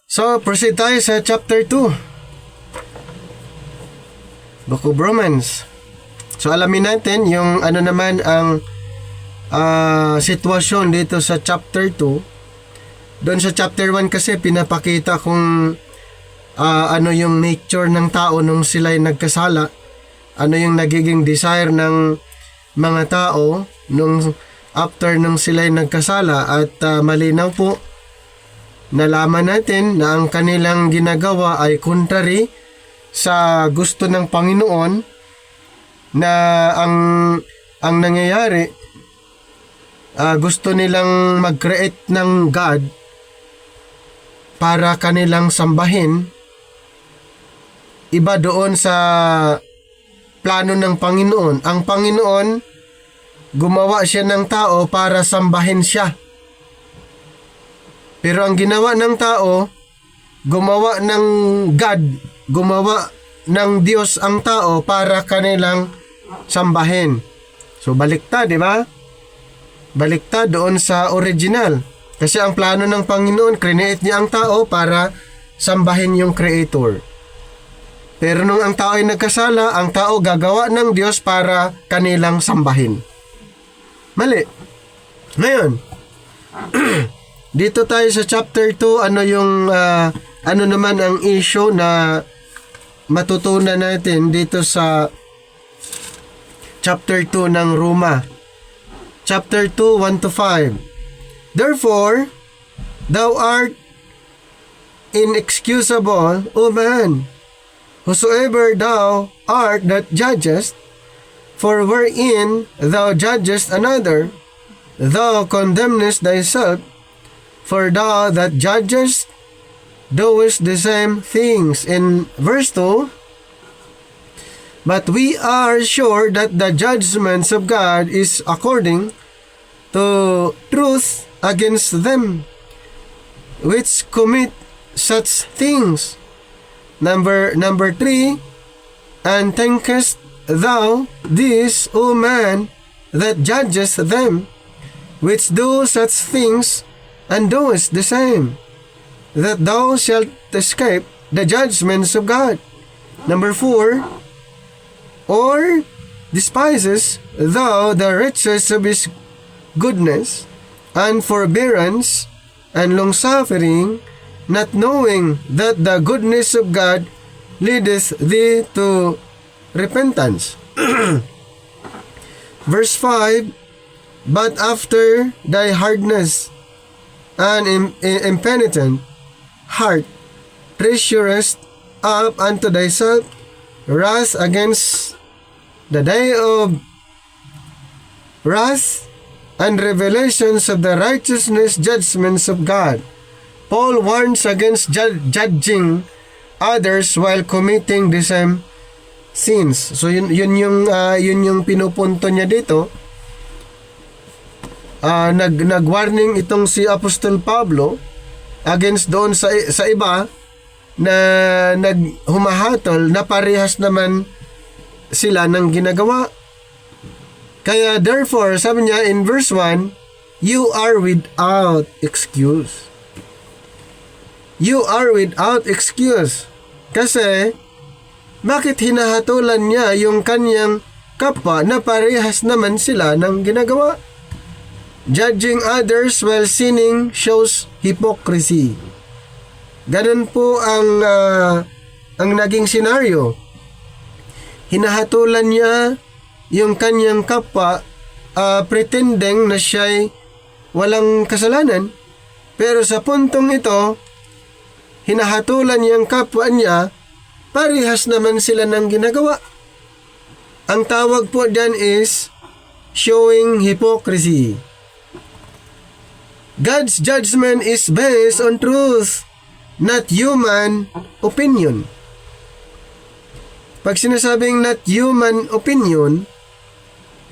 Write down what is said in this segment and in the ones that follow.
So, proceed tayo sa chapter 2. Book of Romans. So, alamin natin yung ano naman ang sitwasyon dito sa chapter 2. Doon sa chapter 1 kasi pinapakita kung ano yung nature ng tao nung sila'y nagkasala. Ano yung nagiging desire ng mga tao nung after nung sila'y nagkasala. At malinaw po, nalaman natin na ang kanilang ginagawa ay contrary sa gusto ng Panginoon, na ang nangyayari, gusto nilang mag-create ng God para kanilang sambahin. Iba doon sa plano ng Panginoon. Ang Panginoon, gumawa siya ng tao para sambahin siya. Pero ang ginawa ng tao, gumawa ng God, gumawa ng Diyos ang tao para kanilang sambahin. So baliktad, di ba? Baliktad doon sa original. Kasi ang plano ng Panginoon, create niya ang tao para sambahin yung Creator. Pero nung ang tao ay nagkasala, ang tao gagawa ng Diyos para kanilang sambahin. Mali. Ngayon, dito tayo sa chapter 2, ano naman ang issue na matutunan natin dito sa chapter 2 ng Roma. Chapter 2, 1-5. Therefore, thou art inexcusable, O man, whosoever thou art that judgest, for wherein thou judgest another, thou condemnest thyself, for thou that judgest doest the same things. In verse 2, but we are sure that the judgments of God is according to truth against them which commit such things. Number 3, and thinkest thou this, O man, that judgest them which do such things, and doest the same, that thou shalt escape the judgments of God? Number 4, or despises thou the riches of his goodness, and forbearance, and long-suffering, not knowing that the goodness of God leadeth thee to repentance. Verse 5, but after thy hardness and impenitent heart treasurest up unto thyself wrath against the day of wrath and revelations of the righteousness judgments of God. Paul warns against judging others while committing the same sins. So yun yung pinupunto niya dito. Nag-warning itong si Apostol Pablo against doon sa iba na naghumahatol na parehas naman sila ng ginagawa. Kaya therefore, sabi niya in verse 1, you are without excuse. You are without excuse. Kasi, bakit hinahatulan niya yung kanyang kapwa na parehas naman sila ng ginagawa? Judging others while sinning shows hypocrisy. Ganun po ang naging senaryo. Hinahatulan niya yung kanyang kapwa, pretending na siya'y walang kasalanan, pero sa puntong ito, hinahatulan niyang kapwa niya, parehas naman sila ng ginagawa. Ang tawag po dyan is showing hypocrisy. God's judgment is based on truth, not human opinion. Pag sinasabing not human opinion,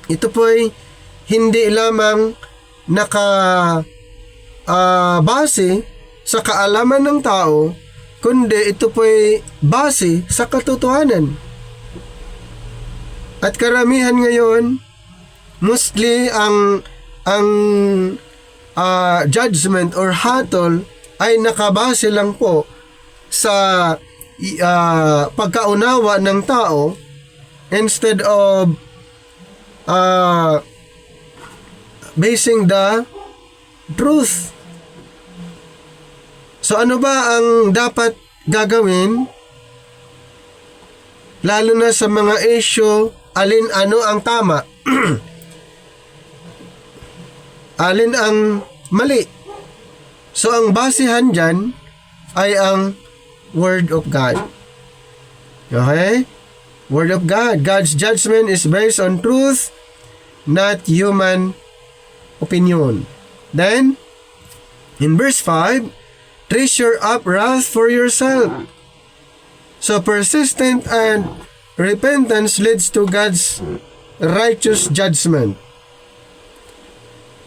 ito po ay hindi lamang base sa kaalaman ng tao, kundi ito po ay base sa katotohanan. At karamihan ngayon, mostly ang judgment or hatol ay nakabase lang po sa pagkaunawa ng tao instead of basing the truth. So ano ba ang dapat gagawin? Lalo na sa mga issue, ano ang tama? Alin ang mali? So ang basehan dyan ay ang Word of God. Okay? Word of God. God's judgment is based on truth, not human opinion. Then, in verse 5, treasure up wrath for yourself. So persistent and repentance leads to God's righteous judgment.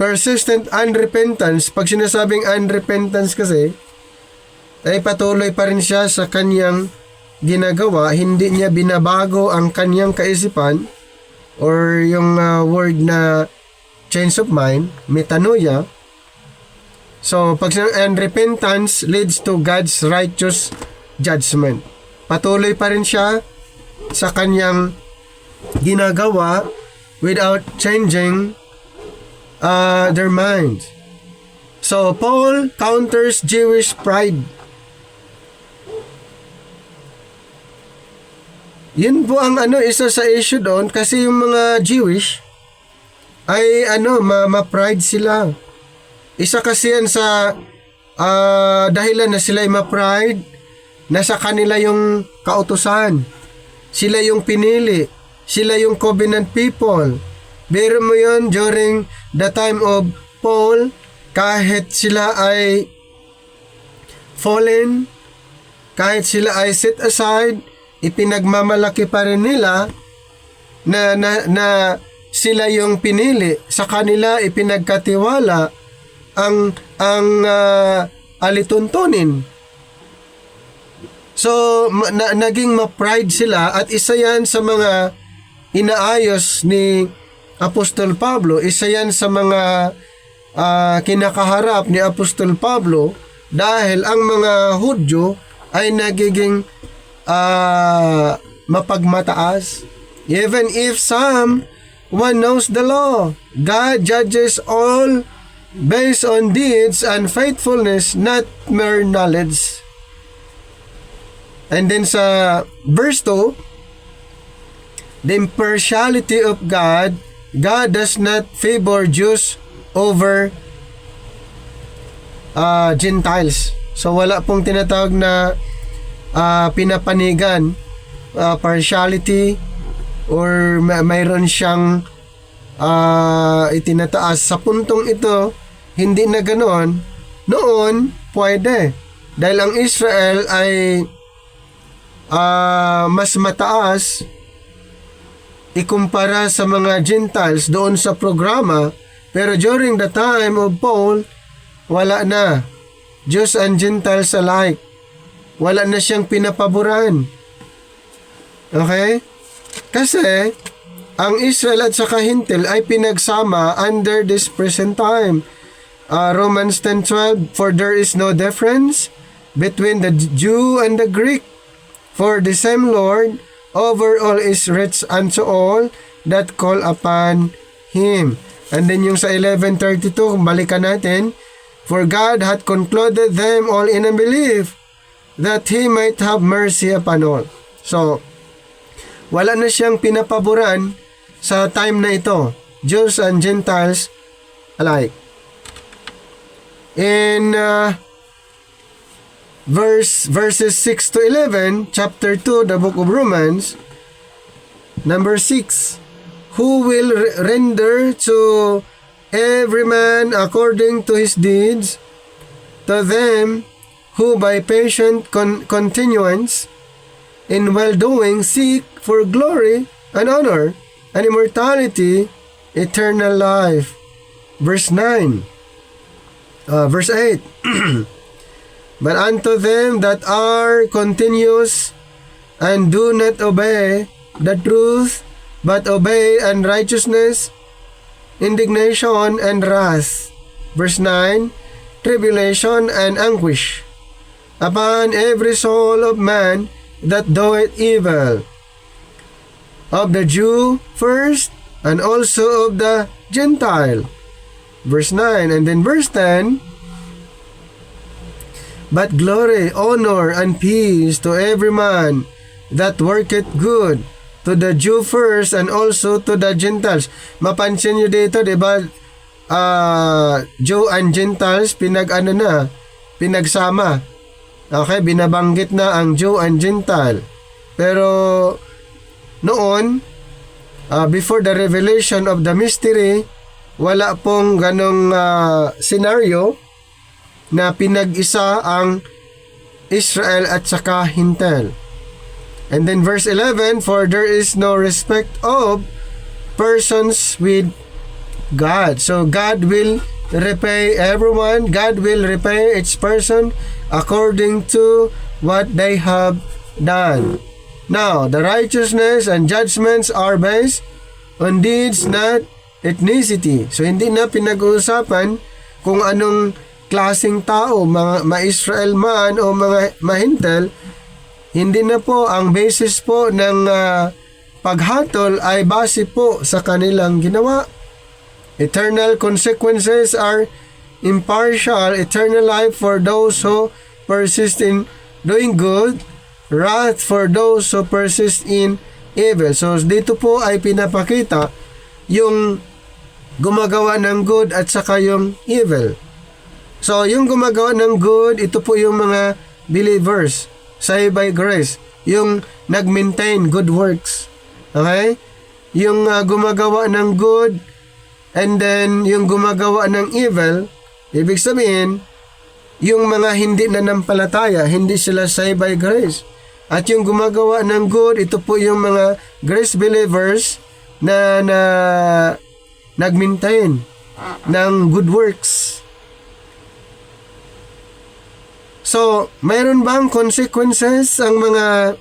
Persistent unrepentance, pag sinasabing unrepentance kasi, ay patuloy pa rin siya sa kanyang ginagawa, hindi niya binabago ang kanyang kaisipan or yung word na change of mind, metanoia. So, pag unrepentance leads to God's righteous judgment. Patuloy pa rin siya sa kanyang ginagawa without changing their minds. So, Paul counters Jewish pride. Yun po ang isa sa issue doon kasi yung mga Jewish ay ma-pride sila. Isa kasi yan sa dahilan na sila ay ma-pride, nasa kanila yung kautusan. Sila yung pinili. Sila yung covenant people. Biro mo yun during the time of Paul, kahit sila ay fallen, kahit sila ay set aside, ipinagmamalaki pa rin nila na sila yung pinili. Sa kanila ipinagkatiwala ang alituntunin. So naging ma-pride sila at isa yan sa mga inaayos ni Apostol Pablo, isa yan sa mga kinakaharap ni Apostol Pablo dahil ang mga Hudyo ay nagiging mapagmataas. Even if someone knows the law, God judges all based on deeds and faithfulness, not mere knowledge. And then sa verse 2, the impartiality of God, God does not favor Jews over Gentiles. So wala pong tinatawag na pinapanigan, partiality, or mayroon siyang itinataas. Sa puntong ito, hindi na ganoon. Noon, pwede. Dahil ang Israel ay mas mataas ikumpara sa mga Gentiles doon sa programa, pero during the time of Paul, wala na. Jews and Gentiles alike. Wala na siyang pinapaboran. Okay? Kasi, ang Israel at saka Hintil ay pinagsama under this present time. Romans 10:12, for there is no difference between the Jew and the Greek, for the same Lord over all is rich unto all that call upon Him. And then yung sa 11:32, balikan natin, for God hath concluded them all in unbelief, that He might have mercy upon all. So, wala na siyang pinapaboran sa time na ito, Jews and Gentiles alike. In verses 6 to 11, chapter 2, the book of Romans, number 6, who will render to every man according to his deeds, to them who by patient continuance in well-doing seek for glory and honor and immortality, eternal life. Verse 9. Verse 8. But unto them that are continuous and do not obey the truth, but obey unrighteousness, indignation and wrath. Verse 9. tribulation and anguish upon every soul of man that doeth evil, of the Jew first, and also of the Gentile. Verse 9, and then verse 10, but glory, honor, and peace to every man that worketh good, to the Jew first, and also to the Gentiles. Mapansin nyo dito, diba, Jew and Gentiles, pinagsama. Okay, binabanggit na ang Jew and Gentile. Pero, noon, before the revelation of the mystery, wala pong ganong scenario na pinag-isa ang Israel at saka Hintil. And then verse 11, for there is no respect of persons with God. So God will repay everyone. God will repay each person according to what they have done. Now, the righteousness and judgments are based on deeds, not ethnicity. So hindi na pinag-uusapan kung anong klaseng tao, mga ma-Israel man o mga mahintel. Hindi na po ang basis po ng paghatol ay base po sa kanilang ginawa. Eternal consequences are impartial, eternal life for those who persist in doing good, wrath for those who persist in evil. So dito po ay pinapakita yung gumagawa ng good at saka yung evil. So yung gumagawa ng good, ito po yung mga believers, saved by grace, yung nag-maintain good works. Okay? Yung gumagawa ng good and then yung gumagawa ng evil, ibig sabihin, yung mga hindi nanampalataya, hindi sila saved by grace. At yung gumagawa ng good, ito po yung mga grace believers na nag-maintain ng good works. So, mayroon bang consequences ang mga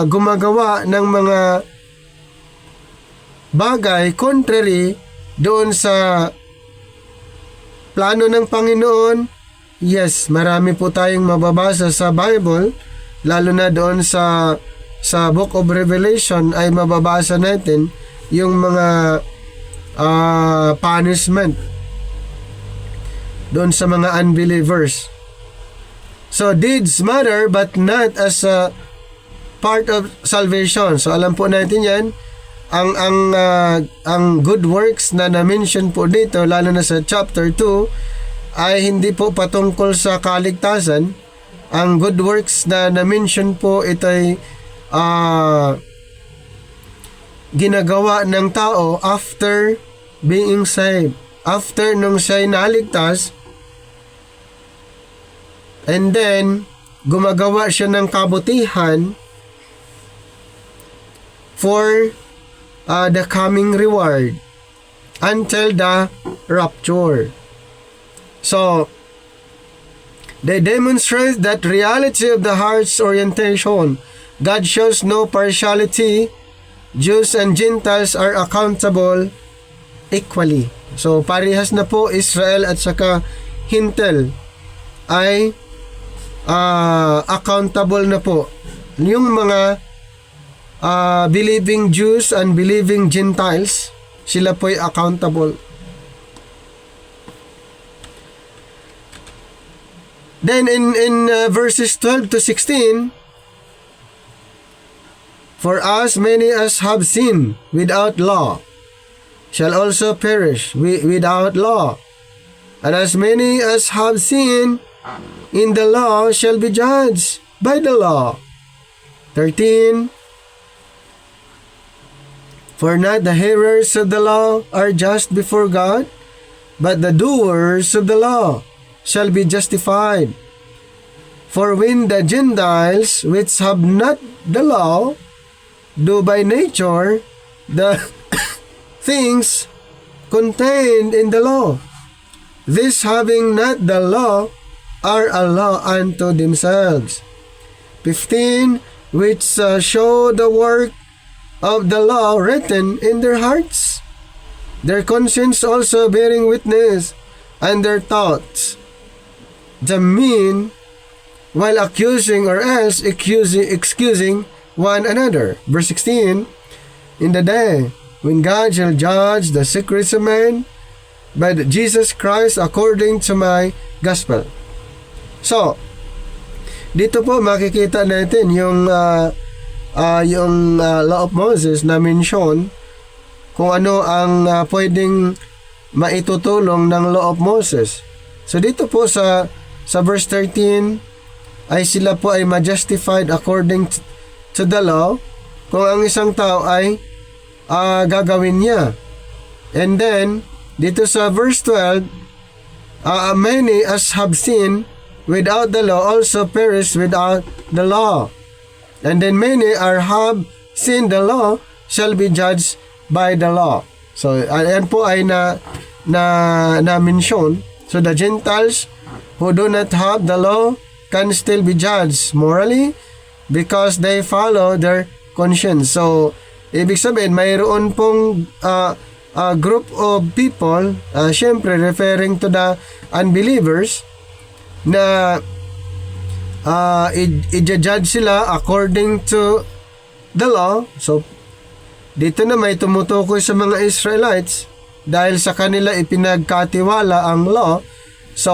gumagawa ng mga bagay contrary doon sa plano ng Panginoon? Yes, marami po tayong mababasa sa Bible, lalo na doon sa Book of Revelation ay mababasa natin yung mga punishment doon sa mga unbelievers. So deeds matter but not as a part of salvation. So alam po natin yan, ang good works na na-mention po dito, lalo na sa chapter 2, ay hindi po patungkol sa kaligtasan. Ang good works na na-mention po, ito ay ginagawa ng tao after being saved. After nung siya'y naligtas, and then gumagawa siya ng kabutihan for the coming reward until the rapture. So, they demonstrate that reality of the heart's orientation. God shows no partiality. Jews and Gentiles are accountable equally. So, parehas na po Israel at saka Hintil ay accountable na po. Yung mga believing Jews and believing Gentiles, sila po'y accountable. Then in verses 12 to 16, for as many as have sinned without law shall also perish without law, and as many as have sinned in the law shall be judged by the law. 13, for not the hearers of the law are just before God, but the doers of the law shall be justified. For when the Gentiles which have not the law do by nature the things contained in the law, this having not the law are a law unto themselves. 15, which show the work of the law written in their hearts, their conscience also bearing witness, and their thoughts, the mean, while accusing or else excusing one another. Verse 16, in the day when God shall judge the secrets of men by Jesus Christ according to my gospel. So, dito po makikita natin yung Law of Moses na mention kung ano ang pwedeng maitutulong ng Law of Moses. So dito po sa verse 13 ay sila po ay ma-justified according to the law kung ang isang tao ay gagawin niya. And then dito sa verse 12, many as have sinned without the law also perish without the law. And then many have sinned the law shall be judged by the law. So ayan po ay na-mention. So the Gentiles who do not have the law can still be judged morally because they follow their conscience. So ibig sabihin mayroon pong group of people, syempre referring to the unbelievers, na i-judge sila according to the law. So dito na may tumutukoy sa mga Israelites dahil sa kanila ipinagkatiwala ang law. So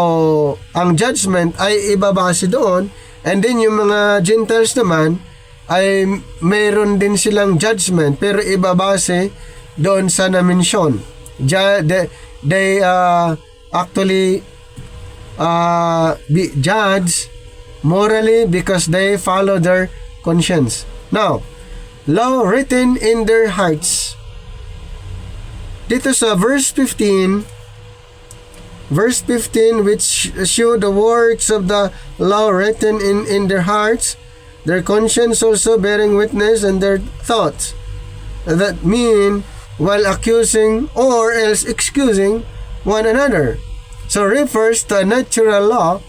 ang judgment ay ibabase doon, and then yung mga Gentiles naman ay mayroon din silang judgment pero ibabase doon sa na-mention. They actually be judged morally because they follow their conscience. Now, law written in their hearts. Dito sa verse 15, which show the works of the law written in their hearts, their conscience also bearing witness, and their thoughts, that mean while accusing or else excusing one another. So refers to a natural law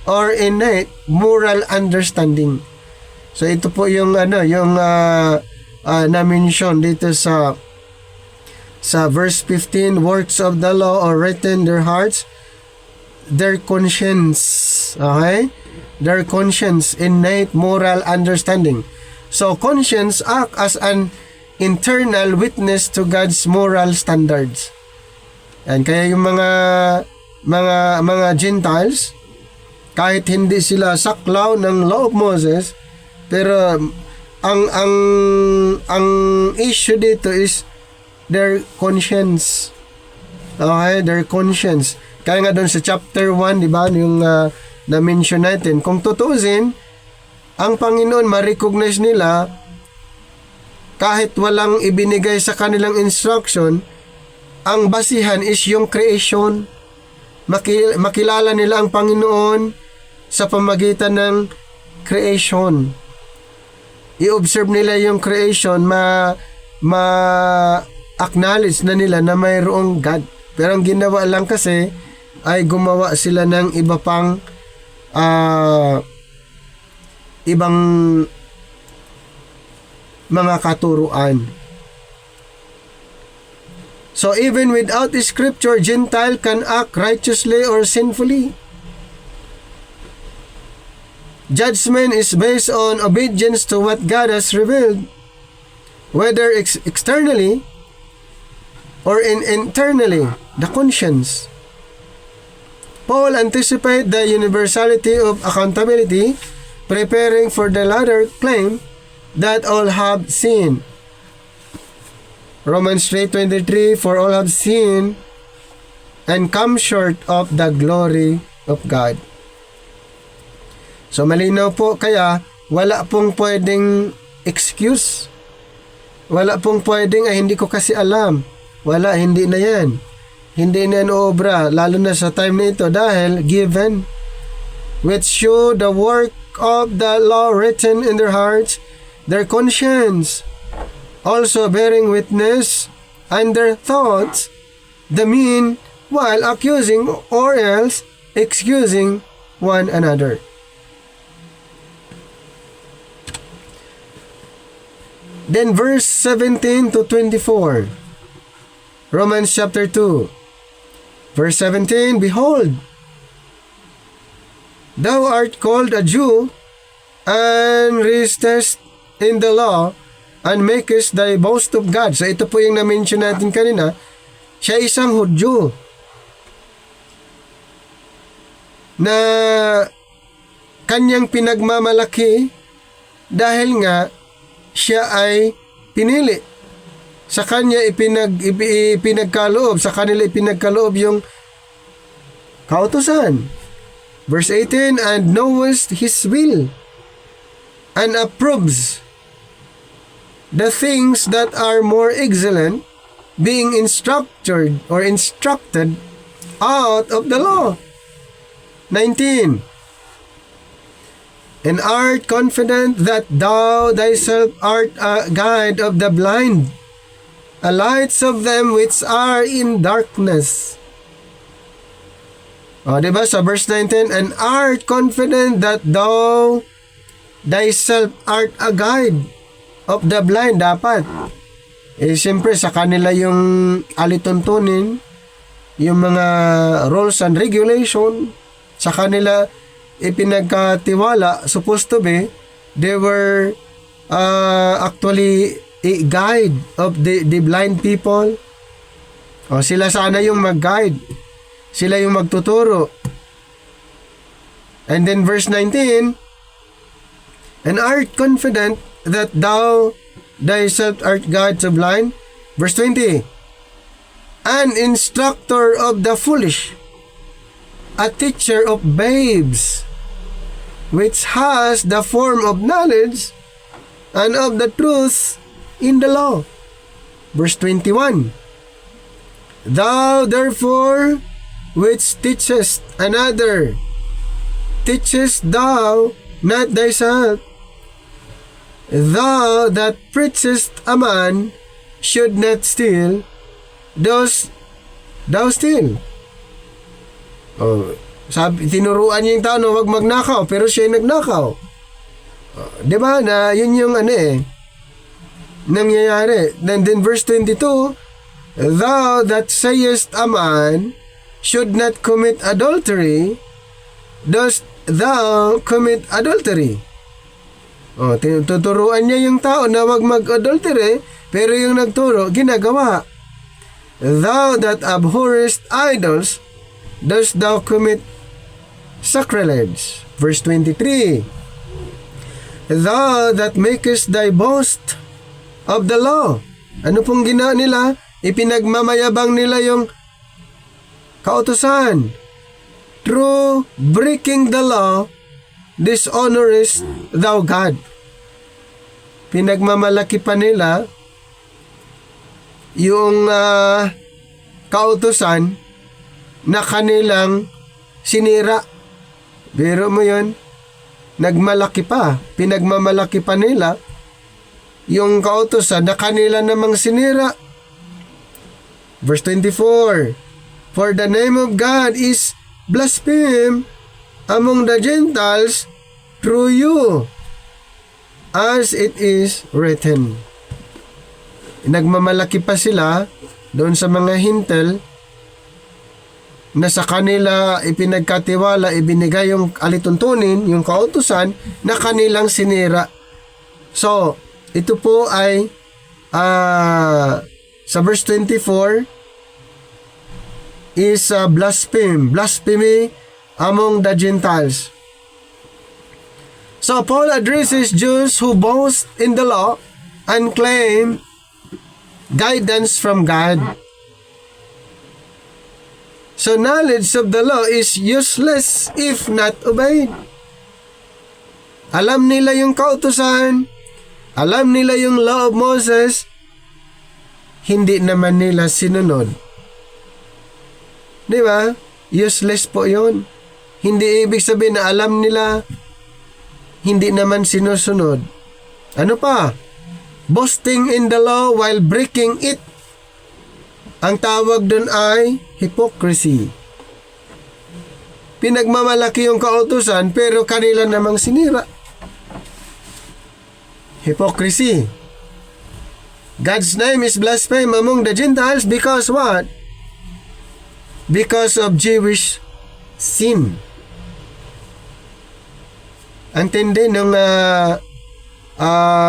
or innate moral understanding. So ito po yung na-mention dito sa verse 15, works of the law are written in their hearts, their conscience. Okay? Their conscience, innate moral understanding. So conscience act as an internal witness to God's moral standards. And kaya yung mga Gentiles, kahit hindi sila saklaw ng Law of Moses, pero ang issue dito is their conscience. Okay, their conscience. Kaya nga doon sa chapter 1, di ba, yung na-mention natin, kung tutusin, ang Panginoon ma-recognize nila kahit walang ibinigay sa kanilang instruction, ang basihan is yung creation. Makilala nila ang Panginoon sa pamagitan ng creation. I-observe nila yung creation, ma-acknowledge na nila na mayroong God. Pero ang ginawa lang kasi ay gumawa sila ng iba pang ibang mga katuruan. So even without the scripture, Gentile can act righteously or sinfully. Judgment is based on obedience to what God has revealed, whether externally or internally, the conscience. Paul anticipated the universality of accountability, preparing for the latter claim that all have sinned. Romans 3:23, for all have sinned and come short of the glory of God. So malinaw po, kaya wala pong pwedeng excuse. Wala pong pwedeng hindi ko kasi alam. Wala, hindi na yan. Hindi na yan obra, lalo na sa time na ito, dahil given, which show the work of the law written in their hearts, their conscience, also bearing witness, and their thoughts, the mean, while accusing or else excusing one another. Then verse 17 to 24, Romans chapter 2. Verse 17, Behold, thou art called a Jew, and restest in the law, and makest thy boast of God. So ito po yung na-mention natin kanina. Siya isang Hudyo na kanyang pinagmamalaki dahil nga siya ay pinili. Sa kanya ipinagkaloob, sa kanila ipinagkaloob yung kautusan. Verse 18, and knowest his will, and approves the things that are more excellent, being instructed out of the law. 19, and art confident that thou thyself art a guide of the blind, a lights of them which are in darkness. O, diba? Sa verse 19, and art confident that thou thyself art a guide of the blind. Dapat. Siyempre, sa kanila yung alituntunin, yung mga rules and regulation, sa kanila ipinagkatiwala, supposed to be, they were actually a guide of the blind people. O, sila sana yung mag-guide. Sila yung magtuturo. And then verse 19, and art confident that thou thyself art guide to blind. Verse 20, an instructor of the foolish, a teacher of babes, which has the form of knowledge and of the truth in the law. Verse 21, thou therefore which teachest another, teachest thou not thyself? Thou that preachest a man should not steal, dost thou steal? Oh, tinuruan niya yung tao na huwag magnakaw, pero siya yung nagnakaw. Oh, diba na yun yung nangyayari. Then verse 22, thou that sayest a man should not commit adultery, dost thou commit adultery? Oh, tuturuan niya yung tao na wag mag-adultery, pero yung nagturo, ginagawa. Thou that abhorrest idols, dost thou commit sacrilege? Verse 23, thou that makest thy boast of the law. Ano pong ginawa nila? Ipinagmamayabang nila yung kautusan. Through breaking the law, dishonorest thou God. Pinagmamalaki pa nila yung kautusan na kanilang sinira. Biro mo yun? Nagmalaki pa. Pinagmamalaki pa nila yung kautusan na kanila namang sinira. Verse 24, for the name of God is blasphemed among the Gentiles through you, as it is written. Nagmamalaki pa sila doon sa mga hintel na sa kanila ipinagkatiwala, ibinigay yung alituntunin, yung kautusan na kanilang sinira. So, ito po ay sa verse 24 is blasphemy among the Gentiles. So Paul addresses Jews who boast in the law and claim guidance from God. So knowledge of the law is useless if not obeyed. Alam nila yung kautusan, alam nila yung law of Moses, hindi naman nila sinunod. Di ba? Useless po yun. Hindi ibig sabihin na alam nila, hindi naman sinusunod. Ano pa? Boasting in the law while breaking it. Ang tawag dun ay hypocrisy. Pinagmamalaki yung kautusan pero kanila namang sinira. Hypocrisy. God's name is blasphemed among the Gentiles because what? because of Jewish sin. Ang tindi ng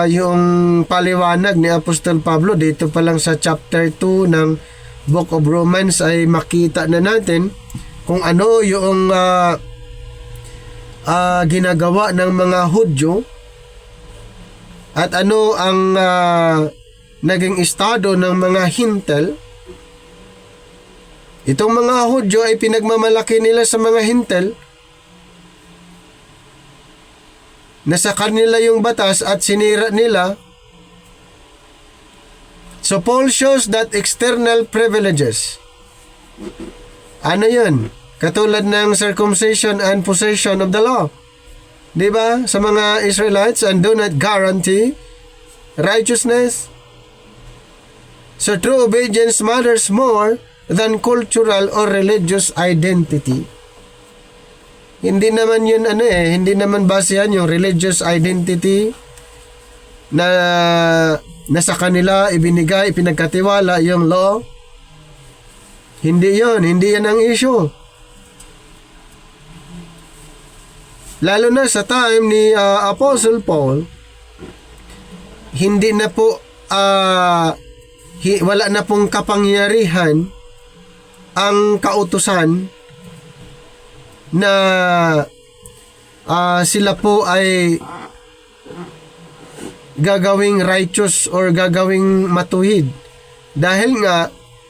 yung paliwanag ni Apostol Pablo dito pa lang sa chapter 2 ng Book of Romans ay makita na natin kung ano yung ginagawa ng mga Hudyo at ano ang naging estado ng mga Hintel. Itong mga Hudyo ay pinagmamalaki nila sa mga Hintel na sa kanila yung batas at sinira nila. So Paul shows that external privileges, ano yun? Katulad ng circumcision and possession of the law, di ba? Sa mga Israelites, and do not guarantee righteousness. So true obedience matters more than cultural or religious identity. Hindi naman yun hindi naman basehan yung religious identity na nasa kanila ibinigay, ipinagkatiwala yung law. Hindi yan ang issue. Lalo na sa time ni Apostle Paul, hindi na po wala na pong kapangyarihan ang kautusan na sila po ay gagawing righteous or gagawing matuwid. Dahil nga,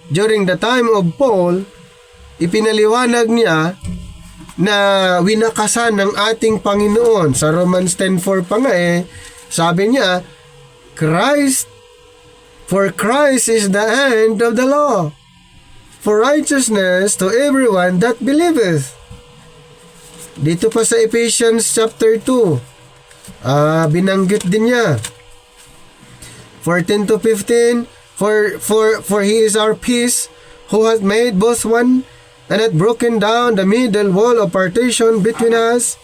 during the time of Paul, ipinaliwanag niya na winakasan ng ating Panginoon. Sa Romans 10:4 pa nga sabi niya, For Christ is the end of the law, for righteousness to everyone that believeth. Dito pa sa Ephesians chapter 2, binanggit din niya. 14-15, for he is our peace, who hath made both one, and hath broken down the middle wall of partition between us,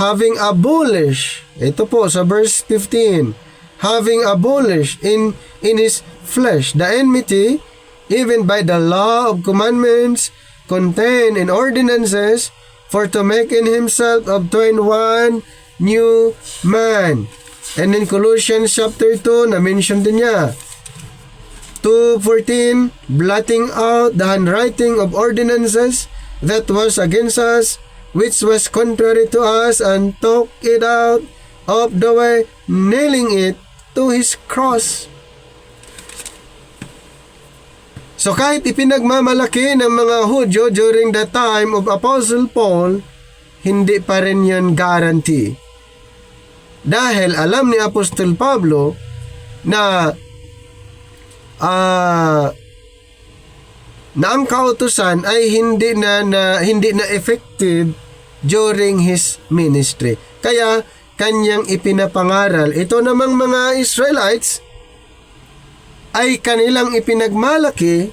having abolished, ito po sa verse 15, having abolished in his flesh the enmity, even by the law of commandments contained in ordinances, for to make in himself of twain one new man. And in Colossians chapter 2, na-mention din niya, 2:14, blotting out the handwriting of ordinances that was against us, which was contrary to us, and took it out of the way, nailing it to his cross. So kahit ipinagmamalaki ng mga Hudyo during the time of Apostle Paul, hindi pa rin yun guarantee. Dahil alam ni Apostol Pablo na ang kautusan ay hindi na effective during his ministry. Kaya kanyang ipinapangaral. Ito namang mga Israelites ay kanilang ipinagmalaki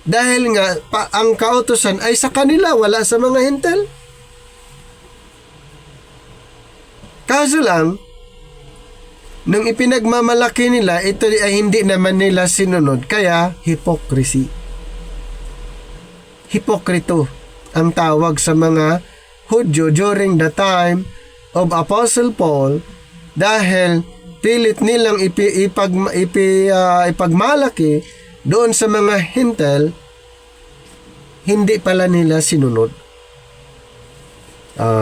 dahil nga ang kautusan ay sa kanila, wala sa mga Hintel. Kaso lang, nung ipinagmamalaki nila, ito ay hindi naman nila sinunod, kaya hypocrisy. Hipokrito ang tawag sa mga Hudyo during the time of Apostle Paul dahil pilit nilang ipagmalaki doon sa mga Hintel, hindi pala nila sinunod.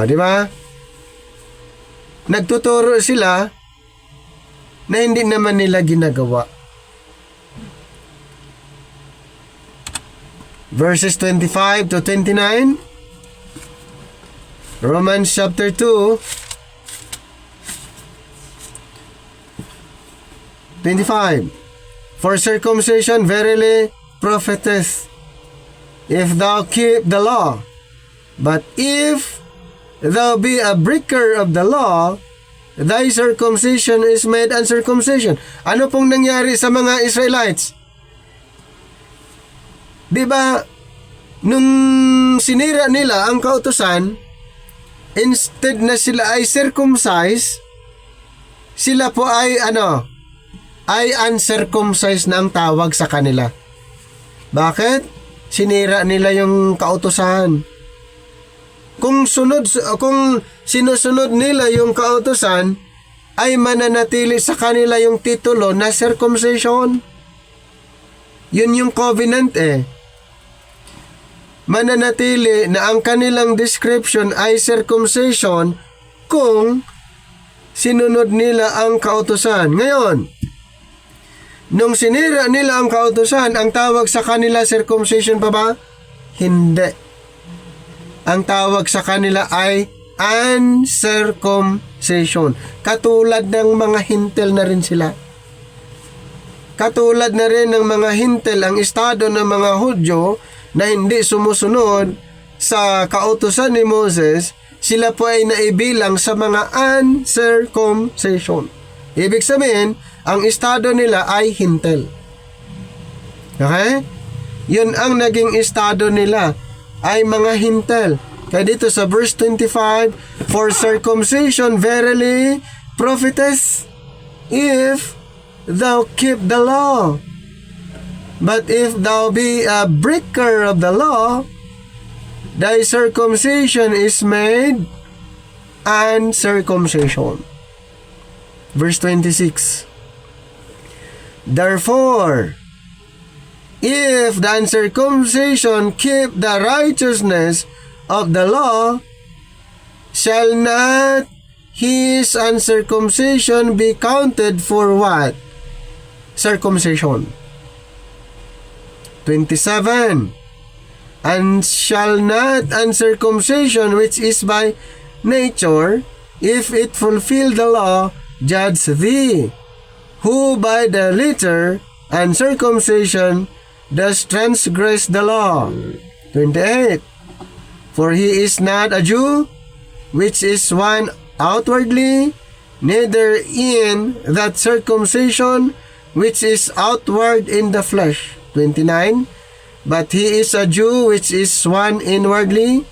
Di ba? Nagtuturo sila na hindi naman nila ginagawa. Verses 25-29, Romans chapter 2, 25. For circumcision verily profiteth, if thou keep the law. But if thou be a breaker of the law, thy circumcision is made uncircumcision. Ano pong nangyari sa mga Israelites? Diba, nung sinira nila ang kautusan, instead na sila ay circumcised, sila po ay ay uncircumcised na ang tawag sa kanila. Bakit? sinira nila yung kautusan. Kung sinusunod nila yung kautusan, ay mananatili sa kanila yung titulo na circumcision. Yun yung covenant Mananatili na ang kanilang description ay circumcision kung sinunod nila ang kautusan. Ngayon, nung sinira nila ang kautusan, ang tawag sa kanila circumcision pa ba? Hindi. Ang tawag sa kanila ay uncircumcision. Katulad ng mga hintil na rin sila. Katulad na rin ng mga hintil ang estado ng mga Hudyo na hindi sumusunod sa kautusan ni Moses, sila po ay naibilang sa mga uncircumcision. Ibig sabihin, ang estado nila ay hintil. Okay? Yun ang naging estado nila, ay mga hintil. Kaya dito sa verse 25, for circumcision verily profiteth if thou keep the law. But if thou be a breaker of the law, thy circumcision is made uncircumcision. Verse 26. Therefore, if the uncircumcision keep the righteousness of the law, shall not his uncircumcision be counted for what? Circumcision. 27. And shall not uncircumcision which is by nature, if it fulfill the law, judge thee, who by the letter uncircumcision does transgress the law. 28. For he is not a Jew, which is one outwardly, neither in that circumcision which is outward in the flesh. 29. But he is a Jew, which is one inwardly,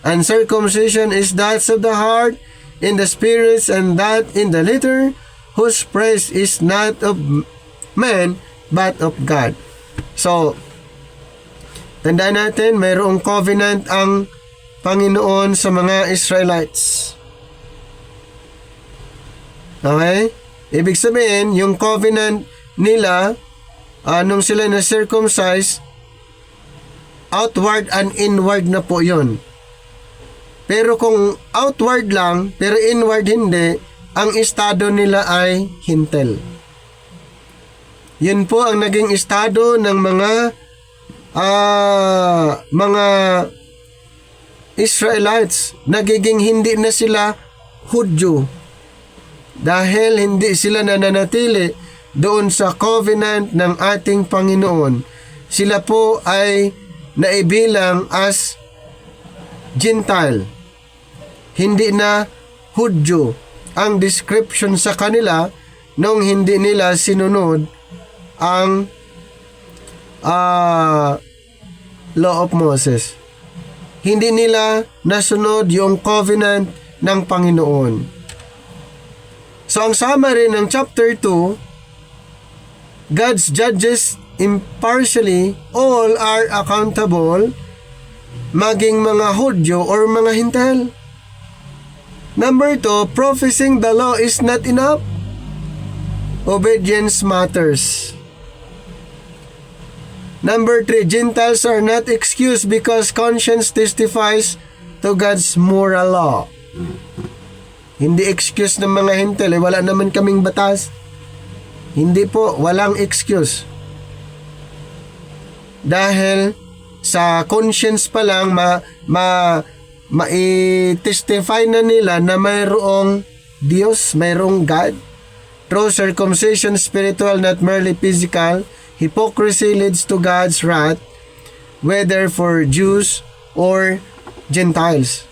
and circumcision is that of the heart, in the spirits, and that in the letter, whose praise is not of man, but of God. So, tandaan natin, mayroong covenant ang Panginoon sa mga Israelites. Okay? Ibig sabihin, yung covenant nila, nung sila na circumcise, outward and inward na po yun. Pero kung outward lang, pero inward hindi, ang estado nila ay hintil. Yun po ang naging estado ng mga Israelites. Nagiging hindi na sila Hudyo dahil hindi sila nananatili doon sa covenant ng ating Panginoon. Sila po ay naibilang as Gentile. Hindi na Hudyo ang description sa kanila nung hindi nila sinunod ang Law of Moses. Hindi nila nasunod yung covenant ng Panginoon. So ang summary ng chapter 2, God's judges impartially, all are accountable, maging mga Hudyo or mga Hintil. Number 2, professing the law is not enough. Obedience matters. Number 3, Gentiles are not excused because conscience testifies to God's moral law. Hindi excuse ng mga Hintil, wala naman kaming batas. Hindi po, walang excuse. Dahil sa conscience pa lang ma-testify na nila na mayroong Diyos, mayroong God. True circumcision, spiritual, not merely physical. Hypocrisy leads to God's wrath, whether for Jews or Gentiles.